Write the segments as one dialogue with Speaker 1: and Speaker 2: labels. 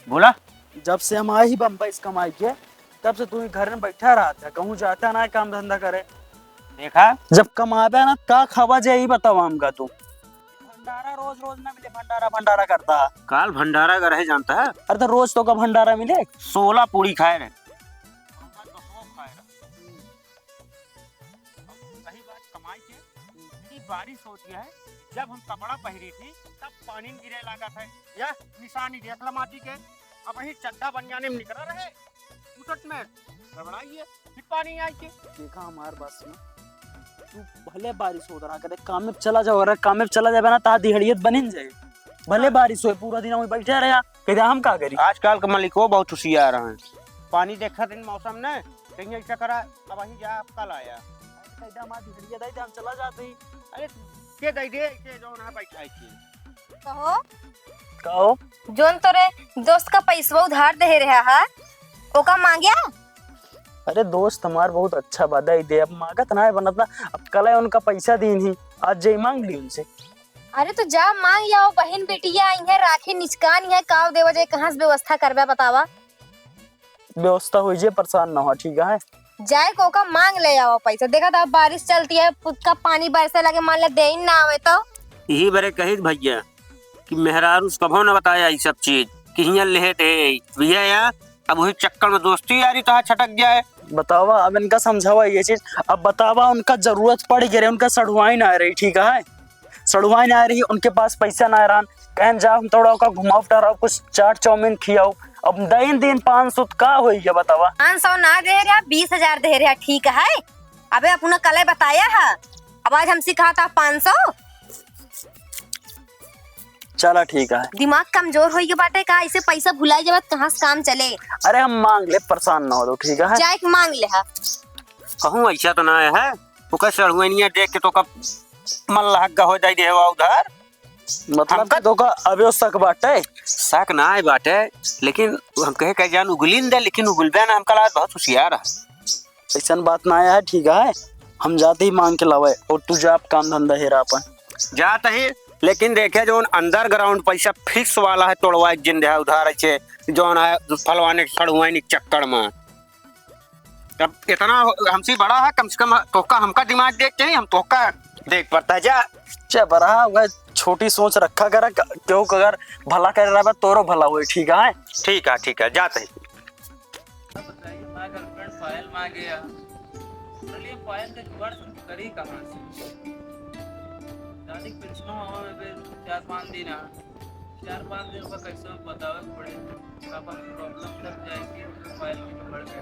Speaker 1: बोला।
Speaker 2: जब से हम आए ही बम्बई इस कमाई के, तब से तू ही घर में बैठा रहता, कहूँ जाता ना काम धंधा करे।
Speaker 1: देखा
Speaker 2: जब कमाबे ना का खावा जाए ही बताओ हमका तू। भंडारा रोज रोज ना मिले, भंडारा भंडारा करता।
Speaker 1: काल भंडारा का रहे जानता है।
Speaker 2: अरे तो रोज तो का भंडारा मिले।
Speaker 1: 16 पूरी खाए रहे। सही बात कमाई के इतनी बारिश होती है। जब हम कपड़ा पहरी थी तब पानी गिरे लगा था। यह निशानी देख ला माटी के। अब वही चड्डा बन जाने में निकला रहे उटट में गड़बड़ाइए फिर पानी आई के।
Speaker 2: देखा हमार बस में तू भले बारिश हो रहा करे, काम में चला जाओ। अरे काम में चला जाए ना ता दिहड़ियत बनिन जाए। भले बारिश हो पूरा दिन वहीं बैठे रहे, कहते हम का करी।
Speaker 1: आजकल के मलिको बहुत होशियार हैं। पानी देखा दिन मौसम ने कहीं ऐसा करा। अब वही जा कल आया
Speaker 2: हम चला जाते ही।
Speaker 1: अरे के दे दे के जो ना बैठा थी।
Speaker 2: कहो
Speaker 3: जोन तोरे दोस्त का पैसा उधार दे रहा है ओका मांगया।
Speaker 2: अरे दोस्त हमार बहुत अच्छा बधाई दे, अब मांगत ना है बनत ना। अब कल उनका पैसा दीन ही, आज जय मांग ली उनसे।
Speaker 3: अरे तो जा मांग आओ, बहन बेटिया आई है, राखी निचकान है, काव देवा जाए, कहाँ से व्यवस्था करवा बतावा।
Speaker 2: व्यवस्था हो जाए, परेशान ना हो, ठीक है।
Speaker 3: जाए को का मांग ले आओ पैसा। देखा था बारिश चलती है, का पानी बरसे लगे, मान ले दे ना आवे तो
Speaker 1: यही बरे कही भैया कि मेहरारू कभो न बताया ये सब चीज कि हियां लेट है भैया यार। अब वही चक्कर में दोस्ती यारी तो छटक जाए।
Speaker 2: बतावा अब इनका समझावा ये चीज। अब बतावा उनका जरूरत पड़ गई, उनका सड़ुआई ना आ रही, ठीक है। सड़ुआई ना आ रही, उनके पास पैसा ना आ रहा। कहन जा हम थोड़ा का घुमाओ टहराओ, कुछ चाट चाउमीन खियाओ। अब दिन 500 का होई है बतावा।
Speaker 3: 500 ना दे रहा, 20,000 दे रहा, ठीक है। अबे अपना कल बताया है, अब आज हम सिखाता 500।
Speaker 2: चला ठीक है।
Speaker 3: दिमाग कमजोर हो गया बाटे का, इसे पैसा भुलाई जब कहाँ से काम चले।
Speaker 2: अरे हम मांग ले, परेशान ना हो तो, ठीक है।
Speaker 3: जाए मांग ले हा।
Speaker 1: कहूँ ऐसा तो ना है वो कैसे सड़ुआनिया देख के तो कब मन लहक हो जाए देवा उधर।
Speaker 2: मतलब तो का अबे शक बाटे।
Speaker 1: शक ना है बाटे, लेकिन हम कहे कह जान उगलिन दे, लेकिन उगलबे ना हमका लाज बहुत होशियार है।
Speaker 2: ऐसा बात ना है, ठीक है। हम जाते ही मांग के लावे और तू जा काम धंधा हेरा अपन
Speaker 1: जाता ही। लेकिन देखे जो अंडरग्राउंड पैसा फिक्स वाला है तोड़वा जिन है उधार अच्छे जो है फलवाने सड़ुआने के चक्कर में। अब इतना हमसे बड़ा है, कम से कम तोका हमका दिमाग देख के ही हम तोका देख पड़ता है। जा
Speaker 2: चा बड़ा वह छोटी सोच रखा करा, क्यों अगर भला कर रहा है तोरो भला हुए, ठीक है।
Speaker 1: ठीक है ठीक है जाते ही।
Speaker 4: मैं गर्लफ्रेंड पायल मांगे या चलिए पायल का जुगाड़ करी कहाँ से। शादी पेंशनों हवा में फिर 4-5 दिन आ 4-5 दिन का कैसे बतावे पड़े अपन प्रॉब्लम तब जाएगी पायल की बढ़ गए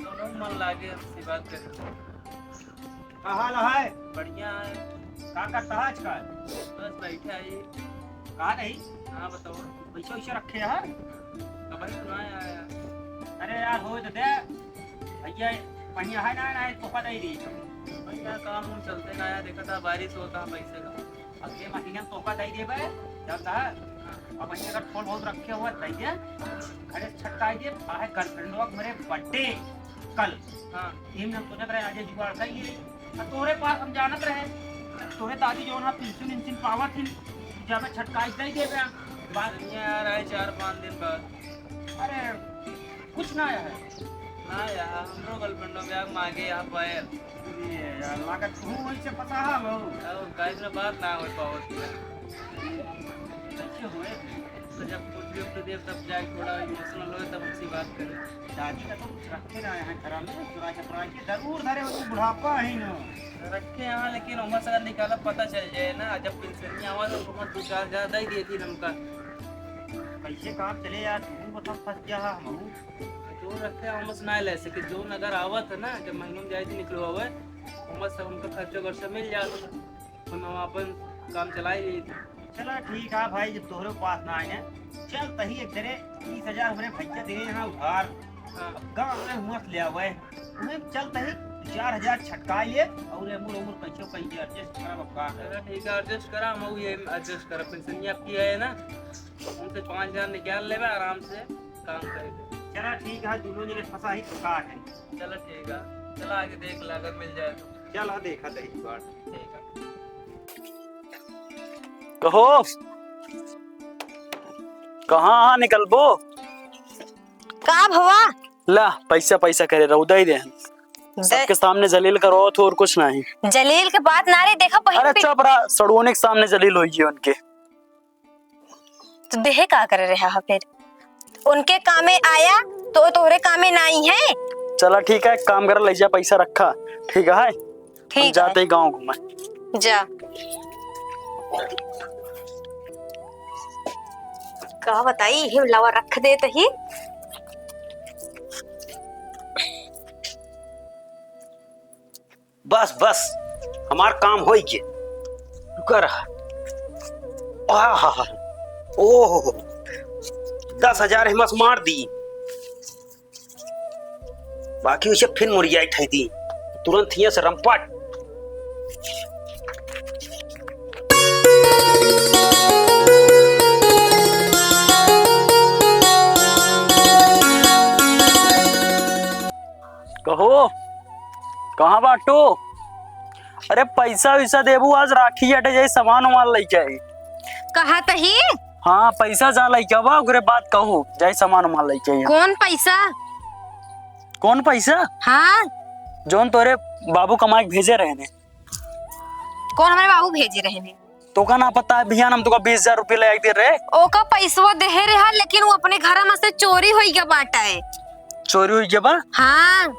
Speaker 4: दोनों मन लागे हमसे बात करें।
Speaker 1: हाल है
Speaker 4: बढ़िया है।
Speaker 1: का करता है आजकल।
Speaker 4: बस बैठे आई।
Speaker 1: कहा नहीं
Speaker 4: हाँ बताओ।
Speaker 1: पैसा वैसा रखे है।
Speaker 4: कभी सुनाया आया।
Speaker 1: अरे यार हो तो दे भैया पहिया है ना तो पता ही दी
Speaker 4: भैया काम उम चलते ना आया, देखा था बारिश होता पैसे का।
Speaker 1: अगले महीने में तोहफा दे दे बे जब है। अब वही अगर थोड़ा बहुत रखे हुआ दे दे घरे छटकाई दे। आहे गर्लफ्रेंड लोग मेरे बर्थडे कल।
Speaker 4: हाँ
Speaker 1: ये हम सोचत रहे आज जुगाड़ का ये तोरे पास हम जानत रहे तोरे दादी जो ना पेंशन इंशन पावत थी जब छटकाई दे दे बे बात।
Speaker 4: यार आए 4-5 दिन बाद।
Speaker 1: अरे कुछ ना आया है।
Speaker 4: हाँ यार हमरो गर्लफ्रेंड ब्याह मांगे यहाँ पायल।
Speaker 1: ये यार लागत तू वही से पता है वो
Speaker 4: अब गाइस में बात ना हो पावत
Speaker 1: अच्छे हुए
Speaker 4: तो जब कुछ भी अपने देव तब जाए थोड़ा इमोशनल हो तब उसी बात करें।
Speaker 1: दादी का तो कुछ रखे ना यहाँ घर में चुरा के जरूर धरे हो तो बुढ़ापा है ना
Speaker 4: रखे यहाँ, लेकिन उम्र से अगर निकाला पता चल जाए ना। जब पेंशन आवा तो उम्र 2-4 ज्यादा ही देती हमका।
Speaker 1: कैसे काम चले यार तू मतलब फंस गया हम
Speaker 4: जो रखे उम्र से ना ले सके जो अगर आवत है ना जब महीनों में जाए थी निकलो हुआ उम्र से उनका खर्चा वर्षा मिल जाता तो हम अपन काम चलाई।
Speaker 1: चलो ठीक है भाई जब तोहरे पास ना आए चल तही एक तेरे 30,000 हमरे भैया दे यहाँ उधार गाँव में मत ले आवे उन्हें चल तही 4,000 छटका लिए और एमुर उमुर कैसे पैसे एडजस्ट करा बप्पा।
Speaker 4: चलो ठीक है एडजस्ट करा हम ये एडजस्ट करा। पेंशन आपकी है ना उनसे 5,000 निकाल लेवे आराम से काम करेंगे।
Speaker 1: चलो ठीक है दोनों जने फंसा ही तो का है।
Speaker 4: चलो ठीक है चलो आगे देख ला अगर मिल जाए तो।
Speaker 1: चल देखा तही बात
Speaker 4: ठीक है।
Speaker 2: कहो कहाँ निकलबो?
Speaker 3: का भवा
Speaker 2: ला पैसा पैसा करे रउदा ही दे सबके सामने जलील करो तो और कुछ नहीं।
Speaker 3: जलील के बात ना रे, देखा
Speaker 2: अरे चुप रहा, सड़ुओने के सामने जलील होगी उनके।
Speaker 3: तो देहे का करे रहा है फिर? उनके कामे आया तो तोहरे कामे नहीं है।
Speaker 2: चला ठीक है, एक काम कर, ले जा पैसा रखा। ठीक है
Speaker 3: ठीक
Speaker 2: जाते ही गाँव घूमे
Speaker 3: जा। का बताई हिम लावा रख दे ही।
Speaker 1: बस बस हमार काम हो के कर। ओह 10,000 हिम्मत मार दी, बाकी उसे फिर मुरिया ठाई दी तुरंत ही से रंपट।
Speaker 2: कहो कहाँ बाटो? अरे पैसा वैसा देबू, आज राखी हटे जाए सामान वामान लेके आई।
Speaker 3: कहा तही
Speaker 2: हाँ पैसा जा लेके आवा, ओकरे बात कहू जाए सामान वामान लेके आई।
Speaker 3: कौन पैसा?
Speaker 2: कौन पैसा?
Speaker 3: हाँ
Speaker 2: जोन तोरे बाबू कमाई भेजे रहे ने।
Speaker 3: कौन हमारे बाबू भेजे रहे ने?
Speaker 2: तो का ना पता है भैया, हम तो 20,000 रुपये ले दे रहे।
Speaker 3: ओका पैसवा देहे रहा, लेकिन वो अपने घर में से चोरी हुई गया बाटा है।
Speaker 2: चोरी हुई के बा?
Speaker 3: हाँ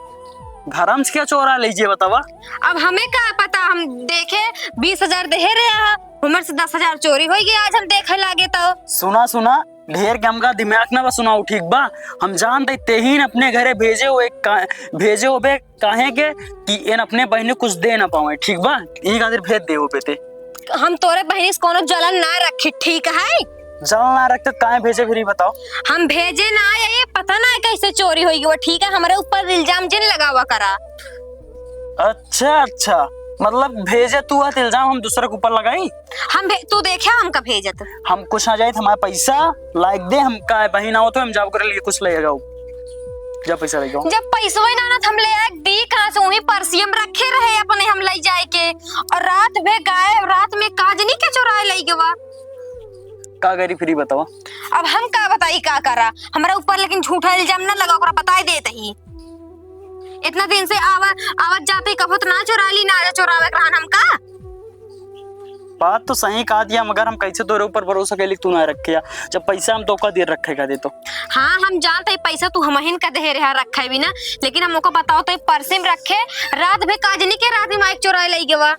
Speaker 2: घर में क्या चोरा लीजिए बतावा।
Speaker 3: अब हमें क्या पता, हम देखे 20,000 देहे रहा, हमारे से 10,000 चोरी हो गई। आज हम देखे लागे तो
Speaker 2: सुना सुना ढेर के हमका दिमाग ना बस सुनाऊ ठीक बा। हम जानते तेहीन अपने घरे भेजे हुए काहे के कि इन अपने बहने कुछ दे ना पावे। ठीक बा, ई खातिर भेज दे वो बेटे।
Speaker 3: हम तोरे बहनी से कोनो जलन ना रखी, ठीक है?
Speaker 2: जल ना रखते काहे भेजे फिर बताओ।
Speaker 3: हम भेजे ना, ये पता ना कैसे चोरी होगी वो। ठीक है, हमारे ऊपर इल्जाम जिन लगावा करा।
Speaker 2: अच्छा अच्छा, मतलब भेजे तू है इल्जाम हम दूसरे के ऊपर लगाई।
Speaker 3: तू देखा हमका भेजत?
Speaker 2: हम कुछ आ जाए हमारे पैसा लाइक दे, हम का बहिना हो तो हम जाओ करे लिए कुछ ले जाओ। जब पैसा ले जाओ, जब
Speaker 3: पैसा ना ना हम ले आए दी कहां से? वही परसियम रखे रहे अपने, हम ले जाए के। और रात में गायब, रात में काजनी के चुराए ले गवा।
Speaker 2: का करी फिर बताओ।
Speaker 3: अब हम का बताई का करा हमारा ऊपर, लेकिन झूठा इल्जाम ना लगा, ओकरा बता देते ही। इतना दिन से आवाज जाते कभत ना चुराली ना चुरावे रहन हमका।
Speaker 2: बात तो सही कहा दिया, मगर हम कैसे तोरे ऊपर भरोसा कैली तू ना रखे? जब पैसा हम तो का देर रखेगा दे तो।
Speaker 3: हाँ हम जानते पैसा तू हमहिन का दे रहा रखे भी ना, लेकिन हम को बताओ तो परसे में रखे। रात में काजनी के रात में माइक चुराए ले गवा।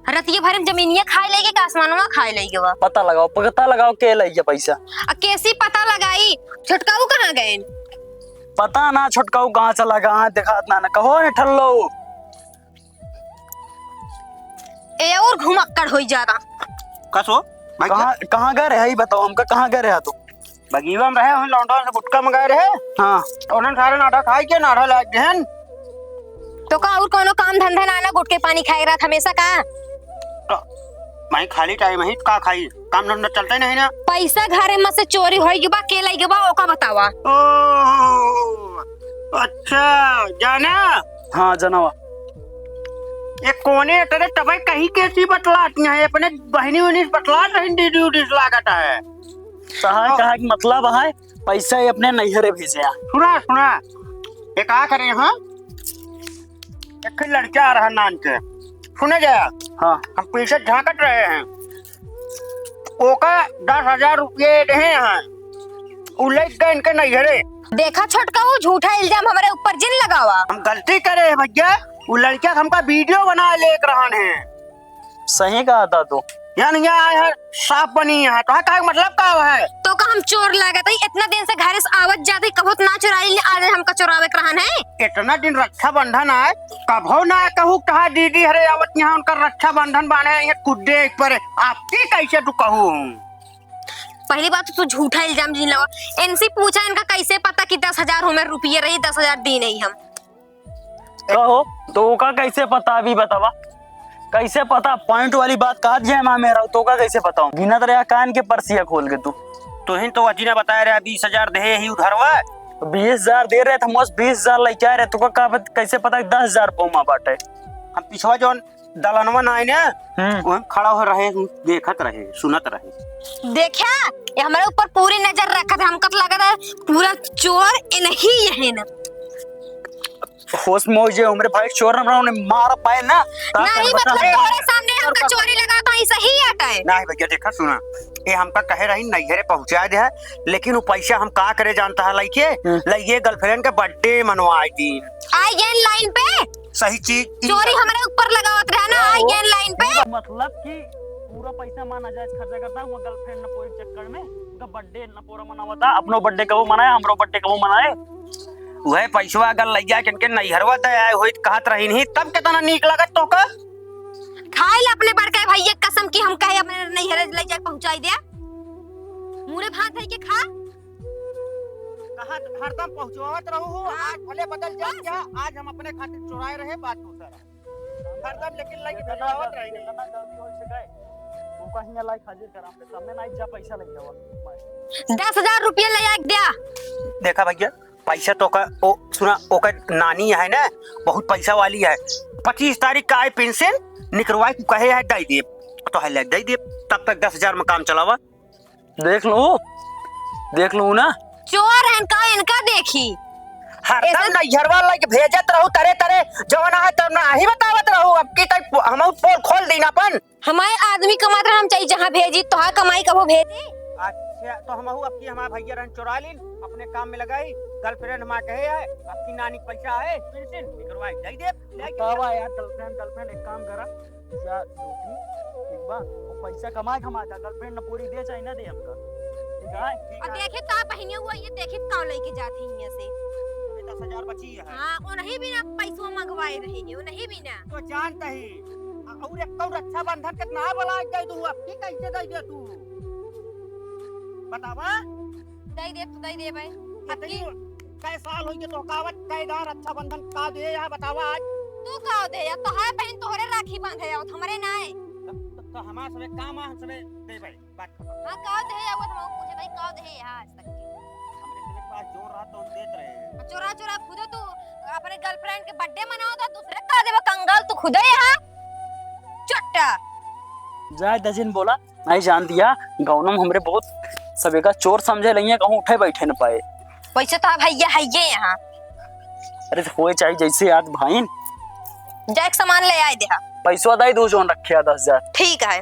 Speaker 3: रतिये भर में जमीनिया खाए लेगे का आसमानवा खाए लेगे वा।
Speaker 2: पता लगाओ के ले गया पैसा।
Speaker 3: कैसी पता लगाई? छुटकाऊ कहाँ गए?
Speaker 2: पता ना छुटकाऊ कहाँ चला गया, दिखात ना कहो ने ठल्लो।
Speaker 3: ए और घुमक्कड़ होई जाता।
Speaker 1: कसो
Speaker 2: कहाँ गए रहे बताओ हमका, कहाँ गए रहे? तो
Speaker 1: बगीवा में रहे, हम लौंडा से गुटका मंगाए रहे।
Speaker 2: हाँ
Speaker 1: उन्होंने सारे नाटा खाई के नाटा लाग गए।
Speaker 3: तो का और कोनो काम धंधा ना गुटके पानी खाए रहा हमेशा का?
Speaker 1: मैं खाली टाइम ही का खाई, काम धंधा चलता नहीं ना।
Speaker 3: पैसा घरे में से चोरी होई बा, के लई बा ओका बतावा।
Speaker 1: अच्छा जाना।
Speaker 2: हाँ जानवा।
Speaker 1: एक कोने तेरे तबे कहीं कैसी बतलाती है, अपने बहनी वहनी बतला रही ड्यूटी लागत है।
Speaker 2: सहाय कहा कि मतलब है पैसा ही अपने नैहरे भेजे।
Speaker 1: सुना ये कहा करे हाँ, एक लड़का आ रहा नान के, सुने गया।
Speaker 2: हाँ
Speaker 1: हम पीछे झांकट रहे हैं, ओका 10,000 रुपये दे हैं, उलझ गए इनके नैहरे।
Speaker 3: देखा छोटका वो झूठा इल्जाम हमारे ऊपर जिन लगावा।
Speaker 1: हम गलती करे हैं भैया, वो लड़का हमका वीडियो बना लेकर रहन है।
Speaker 2: सही कहा था तो,
Speaker 1: यानी यहाँ साफ बनी है तो का मतलब का है?
Speaker 3: तो का हम चोर लागत है? इतना दिन से घर से आवत जाते कभो ना चुराई, आज हमका चुरावे रहन है।
Speaker 1: इतना दिन रक्षा बंधन है, कभो ना कहू कहा दीदी हरे आवत यहाँ उनका रक्षा बंधन बांधे ये कुद्दे पर, आपकी कैसे तू कहूँ?
Speaker 3: पहली बात तो तू झूठा इल्जाम जिन लगा। इनसे पूछा इनका कैसे पता कि 10,000 हमें रुपये रही, 10,000 दी नहीं हम।
Speaker 2: कहो तो का कैसे पता, अभी बतावा कैसे पता? पॉइंट वाली बात कहा दिया है मेरा, तो का कैसे बताऊं? गिना तो रहा कान के परसिया खोल के तू
Speaker 1: ही तो अजी ने बताया रहा 20,000 दे ही उधरवा।
Speaker 2: 20,000 दे रहे थे, 20,000 लेके आ रहे, तो का कैसे पता 10,000 पौमा बाटे?
Speaker 1: हम पिछवा जो दलनवा नाई ने वहाँ खड़ा हो रहे, देखत रहे, सुनत रहे।
Speaker 3: देखा ये हमारे ऊपर पूरी नजर रखा था, हमको तो लगा था पूरा चोर इन्हीं है ना।
Speaker 2: होश में हो जे हमरे भाई चोर ना उन्हें मार पाए ना।
Speaker 3: नहीं मतलब तुम्हारे सामने हमका चोरी लगा तो ऐसा ही आता है।
Speaker 1: नहीं भैया देखा सुना, ये हमका कहे रही नैहरे पहुंचा दे है, लेकिन वो पैसा हम का करे जानता है, लइके गर्लफ्रेंड के बर्थडे मनवाई दी।
Speaker 3: आई गए लाइन पे,
Speaker 1: सही चीज
Speaker 3: चोरी हमारे ऊपर लगावत रहा ना। आई गए लाइन पे,
Speaker 2: मतलब कि पूरा पैसा माना जाए खर्चा करता हुआ गर्लफ्रेंड न पूरे चक्कर में उनका बर्थडे न पूरा मनावता। अपनो बर्थडे कबो मनाए, हमरो बर्थडे कबो मनाए।
Speaker 1: वह पैसा अगर लग जाए किनके नैहरवा दे आए होई कहत रही नहीं, तब कितना नीक लगत तो का।
Speaker 3: खाए ले अपने बड़का भैया कसम की हम कहे अपने नैहरे ले जाके पहुंचाई दे। मुरे भात है के खा,
Speaker 1: कहा हरदम पहुंचवावत रहू। आज भले बदल जाए क्या, आज हम अपने खातिर चुराए रहे, बात दूसरा हरदम, लेकिन लगी धरावत रही नहीं।
Speaker 2: ना गलती हो सके वो कहीं लाइक हाजिर कराम पे सामने ना जा पैसा लग जावा।
Speaker 3: 10,000 रुपया ले आके दिया।
Speaker 1: देखा भैया पैसा तो का ओ सुना, ओका नानी है ना बहुत पैसा वाली है। 25 तारीख का आए पेंशन निकलवाई को कहे है दे दे, तो है ले दे दे, तब तक 10,000 में काम चलावा।
Speaker 2: देख लो ना,
Speaker 3: चोर है इनका देखी
Speaker 1: हरदम नैहरवा लग भेजत रहू तरे तरे, जवन है तब ना ही बतावत रहू। अब की तक हम पोल खोल दी ना अपन।
Speaker 3: हमारे आदमी कमाते हम चाहिए जहाँ भेजी तो कमाई कबो भेजी।
Speaker 1: अच्छा तो हम अब की हमारे भैया रन चुरा ली, अपने काम में लगाई। गर्लफ्रेंड हमारे कहे है आपकी नानी पैसा है पेंशन निकलवाई दे दे।
Speaker 2: बतावा यार गर्लफ्रेंड एक काम करा या रोटी ठीक बा, वो पैसा कमा का गर्लफ्रेंड न पूरी दे चाहे ना दे हमका, ठीक है।
Speaker 3: और देखे का पहने हुआ ये देखे का लेके जाते हैं यहाँ से
Speaker 1: 10,000 बची है।
Speaker 3: हाँ उन्हीं भी ना पैसों मंगवाए रहेंगे, उन्हीं भी ना
Speaker 1: तो जानता ही और एक तो रक्षाबंधन कितना बला दे दू, अब की कैसे दे दे तू बतावा।
Speaker 3: दे दे भाई।
Speaker 1: कितनी कई साल हो गए तो कावत कैदार रक्षाबंधन का दे या बतावा। आज
Speaker 3: तू का दे या तो है बहन तोहरे राखी बांधे या हमारे ना है
Speaker 1: तो हमारे सबे काम है, हम सबे दे भाई बात खत्म।
Speaker 3: हां का दे या वो हम पूछे नहीं का दे या आज तक के
Speaker 1: हमरे सबे पास जोर रहा तो हम देत रहे।
Speaker 3: चोरा खुद तू अपने गर्लफ्रेंड के बर्थडे मनाओ तो दूसरे का देबा कंगाल तू खुद यहाँ चट्टा
Speaker 2: जाए दजिन बोला नहीं जान दिया गौनम हमरे बहुत सबे का चोर समझे लइए, कहूं उठे बैठे न पाए।
Speaker 3: पैसे तो भैया है ये यहाँ
Speaker 2: अरे होए चाहिए जैसे याद भाईन
Speaker 3: जाके सामान ले आए दे।
Speaker 2: पैसा दाई दो जोन रखे 10,000।
Speaker 3: ठीक है।